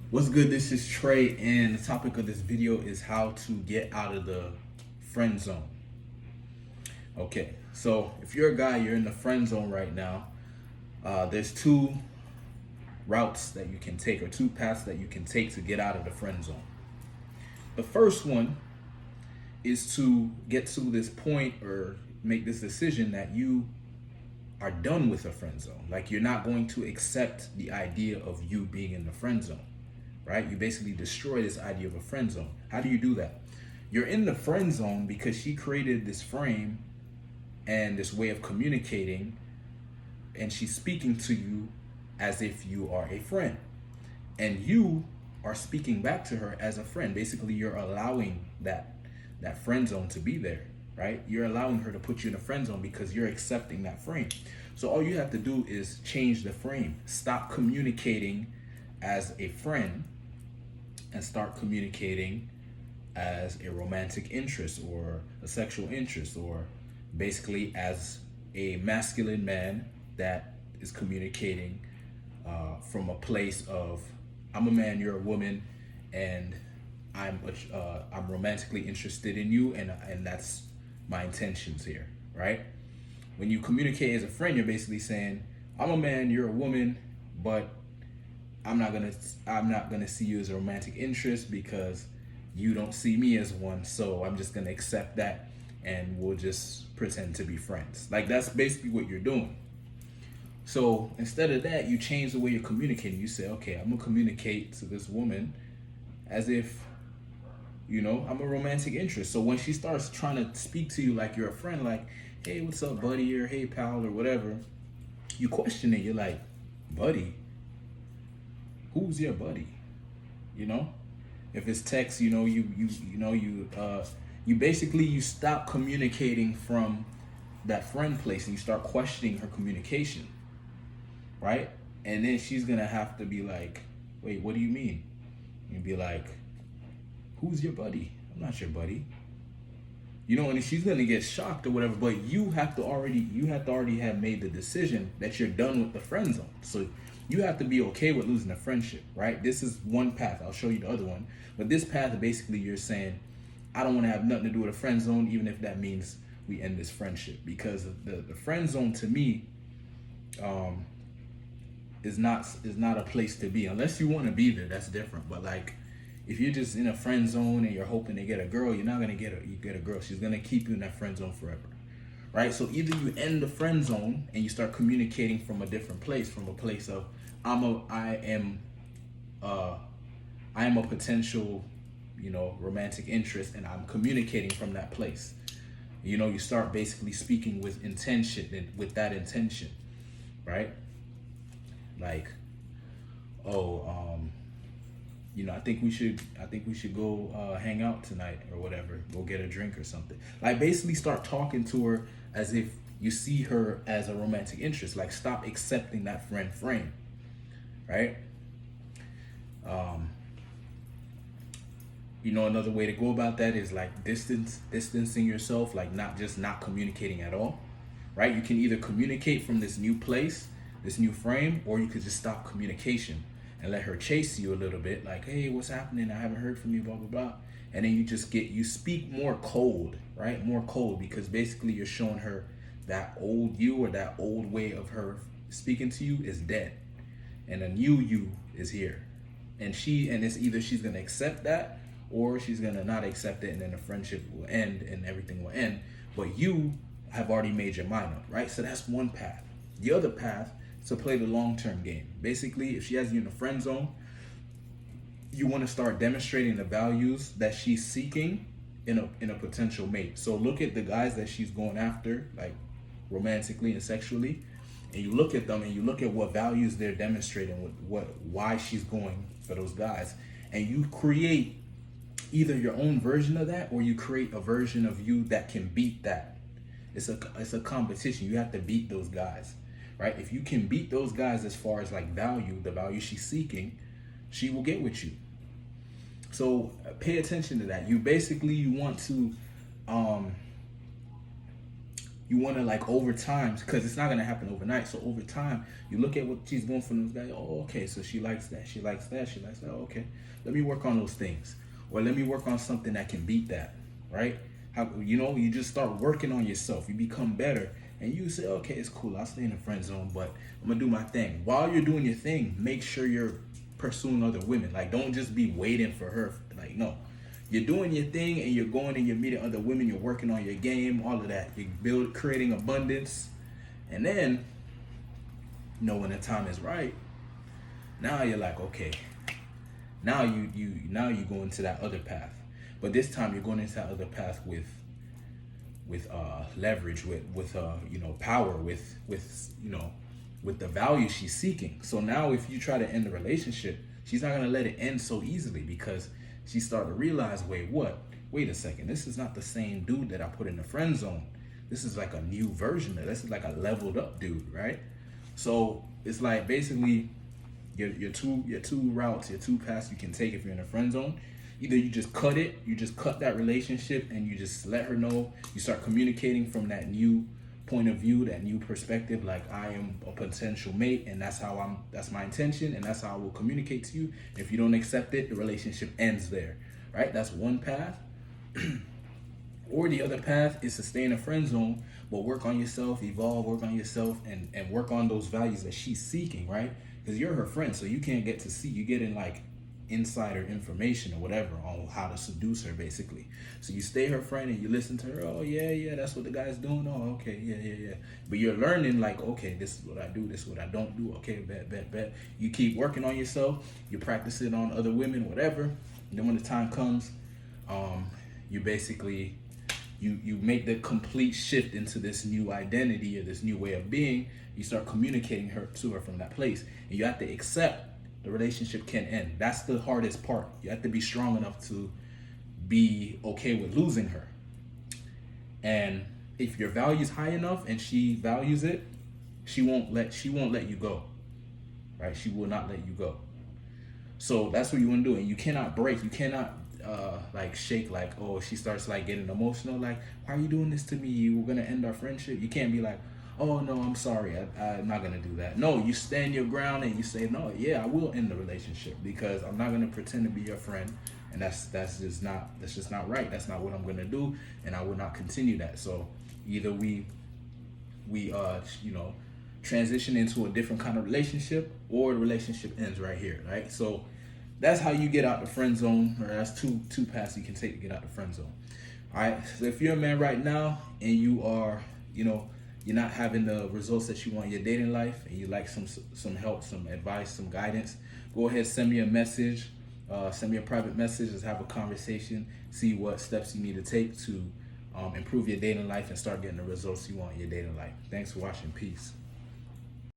What's good? This is Trey, and the topic of this video is how to get out of the friend zone. Okay, so if you're a guy, you're in the friend zone right now. There's two routes that you can take, or two paths that you can take to get out of the friend zone. The first one is to get to this point or make this decision that you are done with a friend zone. Like you're not going to accept the idea of you being in the friend zone, right? You basically destroy this idea of a friend zone. How do you do that? You're in the friend zone because she created this frame and this way of communicating, and she's speaking to you as if you are a friend. And you are speaking back to her as a friend. Basically, you're allowing that friend zone to be there, right? You're allowing her to put you in a friend zone because you're accepting that frame. So all you have to do is change the frame. Stop communicating as a friend and start communicating as a romantic interest or a sexual interest, or basically as a masculine man that is communicating from a place of I'm a man, you're a woman, and I'm romantically interested in you, and that's my intentions here, right? When you communicate as a friend, you're basically saying I'm a man, you're a woman, but I'm not gonna see you as a romantic interest because you don't see me as one. So I'm just gonna accept that, and we'll just pretend to be friends. Like that's basically what you're doing. So instead of that, you change the way you're communicating. You say, okay, I'm gonna communicate to this woman as if I'm a romantic interest. So when she starts trying to speak to you like you're a friend, like, hey, what's up, buddy, or hey, pal, or whatever, you question it. You're like, buddy, who's your buddy? You know, if it's text, you basically you stop communicating from that friend place and you start questioning her communication, right? And then she's gonna have to be like, wait, what do you mean? And be like, who's your buddy? I'm not your buddy. And she's gonna get shocked or whatever, but you have to already have made the decision that you're done with the friend zone. So you have to be okay with losing a friendship, right? This is one path. I'll show you the other one. But this path, basically, you're saying, I don't want to have nothing to do with a friend zone, even if that means we end this friendship. Because the friend zone to me um, is not a place to be unless you want to be there. That's different. But like, if you're just in a friend zone and you're hoping to get a girl, you're not gonna get a girl. She's gonna keep you in that friend zone forever, right? So either you end the friend zone and you start communicating from a different place, from a place of uh, I am a potential, romantic interest, and I'm communicating from that place. You start basically speaking with intention and with that intention, right? Like, oh, I think we should go hang out tonight or whatever. Go get a drink or something. Like basically start talking to her as if you see her as a romantic interest. Like stop accepting that friend frame, right? Um, another way to go about that is like distancing yourself, like not communicating at all, right? You can either communicate from this new place, this new frame, or you could just stop communication and let her chase you a little bit, like, hey, what's happening? I haven't heard from you, blah blah blah. And then you speak more cold, right? More cold, because basically you're showing her that old you, or that old way of her speaking to you is dead, and a new you is here. And it's either she's gonna accept that, or she's gonna not accept it, and then the friendship will end and everything will end. But you have already made your mind up, right? So that's one path. The other path is to play the long-term game. Basically, if she has you in the friend zone, you want to start demonstrating the values that she's seeking in a potential mate. So look at the guys that she's going after, like romantically and sexually, and you look at them and you look at what values they're demonstrating, why she's going for those guys, and you create either your own version of that, or you create a version of you that can beat that. It's a competition. You have to beat those guys, right? If you can beat those guys as far as like the value she's seeking, she will get with you. So pay attention to that. You want to um you want to like over time, because it's not gonna happen overnight. So over time, you look at what she's going for those guys. Oh, okay, so she likes that. She likes that. She likes that. Oh, okay, let me work on those things, or let me work on something that can beat that. Right? How, you just start working on yourself. You become better, and you say, okay, it's cool. I'll stay in the friend zone, but I'm gonna do my thing. While you're doing your thing, make sure you're pursuing other women. Like, don't just be waiting for her. Like, no, you're doing your thing and you're going and you're meeting other women. You're working on your game, all of that. You creating abundance, and then, when the time is right, now you're like, okay, now you go into that other path, but this time you're going into that other path with leverage, with power, with the value she's seeking. So now if you try to end the relationship, she's not gonna let it end so easily, because she started to realize, wait a second, this is not the same dude that I put in the friend zone. This is like a new version of this. Is like a leveled up dude, right? So it's like basically your two routes, your two paths you can take if you're in a friend zone. Either you just cut that relationship, and you just let her know. You start communicating from that new point of view, that new perspective, like, I am a potential mate, and that's my intention, and that's how I will communicate to you. If you don't accept it, the relationship ends there, right? That's one path. Or the other path is to stay in a friend zone, but work on yourself, evolve, work on yourself, and work on those values that she's seeking, right? Because you're her friend, so you can't get to see. You get in like insider information or whatever on how to seduce her, basically. So you stay her friend and you listen to her. Oh yeah, that's what the guy's doing. Oh, okay, yeah. But you're learning, like, okay, this is what I do, this is what I don't do. Okay, bet. You keep working on yourself. You practice it on other women, whatever. And then when the time comes, you basically you make the complete shift into this new identity or this new way of being. You start communicating to her from that place, and you have to accept the relationship can end. That's the hardest part. You have to be strong enough to be okay with losing her. And if your value is high enough and she values it, she won't let you go. Right? She will not let you go. So that's what you want to do. And you cannot break. You cannot like shake, like, oh, she starts like getting emotional, like, why are you doing this to me? We're gonna end our friendship. You can't be like, oh no, I'm sorry, I'm not gonna do that. No, you stand your ground and you say, no, yeah, I will end the relationship, because I'm not gonna pretend to be your friend, and that's just not right. That's not what I'm gonna do, and I will not continue that. So either we transition into a different kind of relationship, or the relationship ends right here, right? So that's how you get out the friend zone, or that's two paths you can take to get out the friend zone. All right. So if you're a man right now and you are, you're not having the results that you want in your dating life, and you like some help, some advice, some guidance, go ahead, send me a message, send me a private message. Let's have a conversation, see what steps you need to take to improve your dating life and start getting the results you want in your dating life. Thanks for watching. Peace.